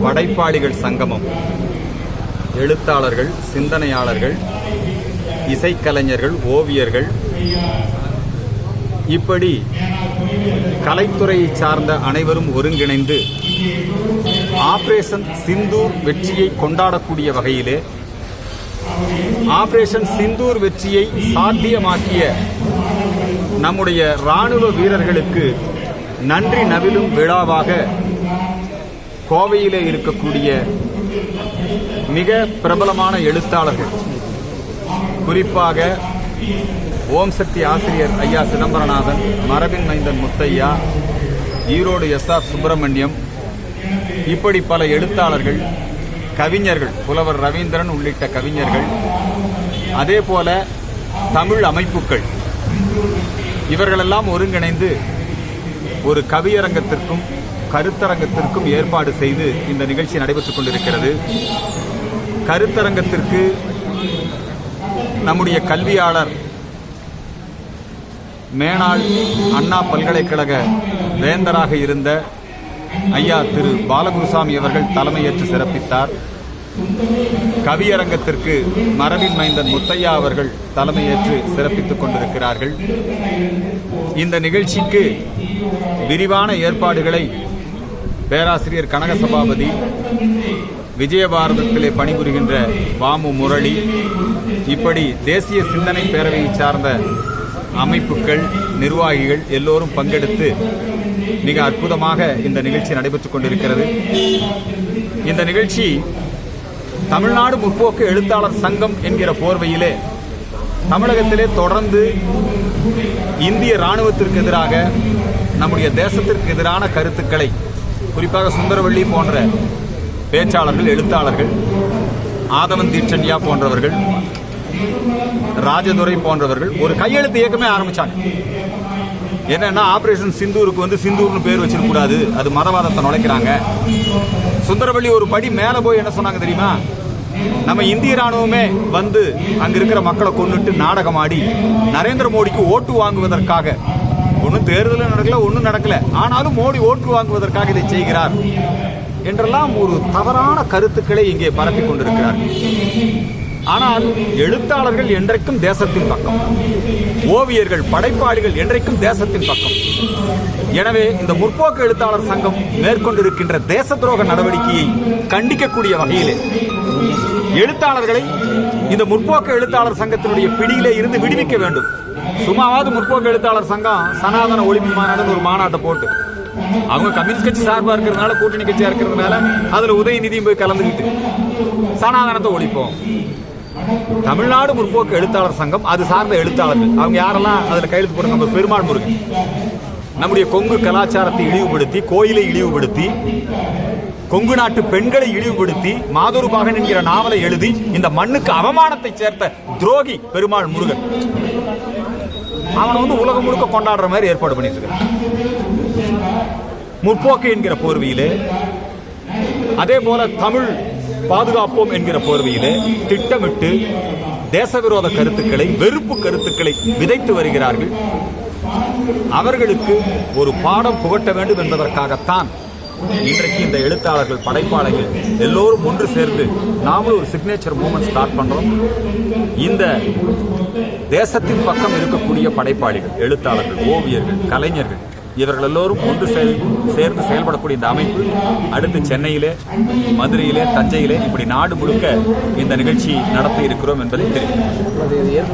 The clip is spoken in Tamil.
படைப்பாளிகள் சங்கமம் எழுத்தாளர்கள், சிந்தனையாளர்கள், இசைக்கலைஞர்கள், ஓவியர்கள், இப்படி கலைத்துறையை சார்ந்த அனைவரும் ஒருங்கிணைந்து ஆபரேஷன் சிந்தூர் வெற்றியை கொண்டாடக்கூடிய வகையிலே ஆபரேஷன் சிந்தூர் வெற்றியை சாத்தியமாக்கிய நம்முடைய இராணுவ வீரர்களுக்கு நன்றி நவிலும் விழாவாக கோவையிலே இருக்கக்கூடிய மிக பிரபலமான எழுத்தாளர்கள், குறிப்பாக ஓம் சக்தி ஆசிரியர் ஐயா சிதம்பரநாதன், மரபின் மைந்தன் முத்தையா, ஈரோடு எஸ்ஆர் சுப்பிரமணியம், இப்படி பல எழுத்தாளர்கள், கவிஞர்கள், புலவர் ரவீந்திரன் உள்ளிட்ட கவிஞர்கள், அதே போல தமிழ் அமைப்புகள், இவர்களெல்லாம் ஒருங்கிணைந்து ஒரு கவியரங்கத்திற்கும் கருத்தரங்கத்திற்கும் ஏற்பாடு செய்து இந்த நிகழ்ச்சி நடைபெற்றுக் கொண்டிருக்கிறது. கருத்தரங்கத்திற்கு நம்முடைய கல்வியாளர், மேனாள் அண்ணா பல்கலைக்கழக வேந்தராக இருந்த ஐயா திரு பாலகுருசாமி அவர்கள் தலைமையேற்று சிறப்பித்தார். கவியரங்கத்திற்கு மரபின் மைந்தன் முத்தையா அவர்கள் தலைமையேற்று சிறப்பித்துக் கொண்டிருக்கிறார்கள். இந்த நிகழ்ச்சிக்கு விரிவான ஏற்பாடுகளை பேராசிரியர் கனக சபாபதி, விஜயபாரதத்திலே பணிபுரிகின்ற வாமு முரளி, இப்படி தேசிய சிந்தனை பேரவையை சார்ந்த அமைப்புகள், நிர்வாகிகள் எல்லோரும் பங்கெடுத்து மிக அற்புதமாக இந்த நிகழ்ச்சி நடைபெற்றுக் கொண்டிருக்கிறது. இந்த நிகழ்ச்சி தமிழ்நாடு முற்போக்கு எழுத்தாளர் சங்கம் என்கிற போர்வையிலே தமிழகத்திலே தொடர்ந்து இந்திய இராணுவத்திற்கு எதிராக, நம்முடைய தேசத்திற்கு எதிரான கருத்துக்களை, குறிப்பாக சுந்தரவள்ளி போன்ற பேச்சாளர்கள், எழுத்தாளர்கள், ஆதவன் தீட்சண்யா போன்றவர்கள், ராஜதுரை போன்றவர்கள் ஒரு கையெழுத்து இயக்கமே ஆரம்பிச்சாங்க. என்னன்னா, ஆபரேஷன் சிந்தூருக்கு சிந்தூர்னு பேர் வச்சிருக்கூடாது, அது மதவாதத்தை நுழைக்கிறாங்க. சுந்தரவள்ளி ஒரு படி மேல போய் என்ன சொன்னாங்க தெரியுமா? நம்ம இந்திய ராணுவமே அங்க இருக்கிற மக்களை கொன்னுட்டு நாடகமாடி நரேந்திர மோடிக்கு ஓட்டு வாங்குவதற்காக, ஒன்னும் தேர்தலும் நடக்கல, ஒன்னும் நடக்கல, ஆனாலும் மோடி ஓட்டு வாங்குவதற்காக இதை செய்கிறார் என்றெல்லாம் ஒரு தவறான கருத்துக்களை இங்கே பரப்பிக் கொண்டிருக்கிறார்கள். ஆனால் எழுத்தாளர்கள் என்றைக்கும் தேசத்தின் பக்கம், ஓவியர்கள், படைப்பாளிகள் என்றைக்கும் தேசத்தின் பக்கம். எனவே இந்த முற்போக்கு எழுத்தாளர் சங்கம் மேற்கொண்டிருக்கின்ற தேச துரோக நடவடிக்கையை கண்டிக்கக்கூடிய வகையிலே எழுத்தாளர்களை இந்த முற்போக்கு எழுத்தாளர் சங்கத்தினுடைய பிடியிலே இருந்து விடுவிக்க வேண்டும். சும்மாவது முற்போக்கு எழுத்தாளர் சங்கம் சனாதன ஒழிப்பு மாநாடு ஒரு மாநாட்டை போட்டு, அவங்க கம்யூனிஸ்ட் கட்சி சார்பா இருக்கிறதுனால, கூட்டணி கட்சியா இருக்கிறதுனால அதுல உதயநிதியும் போய் கலந்துக்கிட்டு சனாதனத்தை ஒழிப்போம். தமிழ்நாடு முற்போக்கு எழுத்தாளர் சங்கம், அது சார்ந்த எழுத்தாளர்கள், அவங்க யாரெல்லாம் அதுல கையெழுத்து போடுங்க? நம்ம பெருமாள் முருகன் நம்முடைய கொங்கு கலாச்சாரத்தை இழிவுபடுத்தி, கோயிலை இழிவுபடுத்தி, கொங்கு நாட்டு பெண்களை இழிவுபடுத்தி, மாதொரு மகன் என்கிற நாவலை எழுதி இந்த மண்ணுக்கு அவமானத்தை சேர்த்த துரோகி பெருமாள் முருகன். அவனை உலகம் முழுக்க கொண்டாடுற மாதிரி ஏற்பாடு பண்ணிட்டு இருக்க முற்போக்கு என்கிற போர்வையிலே, அதே போல தமிழ் பாதுகாப்போம் என்கிற போர்வையிலே திட்டமிட்டு தேசவிரோத கருத்துக்களை, வெறுப்பு கருத்துக்களை விதைத்து வருகிறார்கள். அவர்களுக்கு ஒரு பாடம் புகட்ட வேண்டும் என்பதற்காகத்தான் இன்றைக்கு இந்த எழுத்தாளர்கள், படைப்பாளர்கள் எல்லோரும் ஒன்று சேர்ந்து நாமளும் ஒரு சிக்னேச்சர் மூவ்மெண்ட் ஸ்டார்ட் பண்றோம். இந்த தேசத்தின் பக்கம் இருக்கக்கூடிய படைப்பாளிகள், எழுத்தாளர்கள், ஓவியர்கள், கலைஞர்கள், இவர்கள் எல்லோரும் ஒன்று சேர்ந்து செயல்படக்கூடிய இந்த அமைப்பு அடுத்து சென்னையிலே, மதுரையிலே, தஞ்சையிலே, இப்படி நாடு முழுக்க இந்த நிகழ்ச்சி நடத்த இருக்கிறோம் என்பதை தெரிவிக்கிறேன்.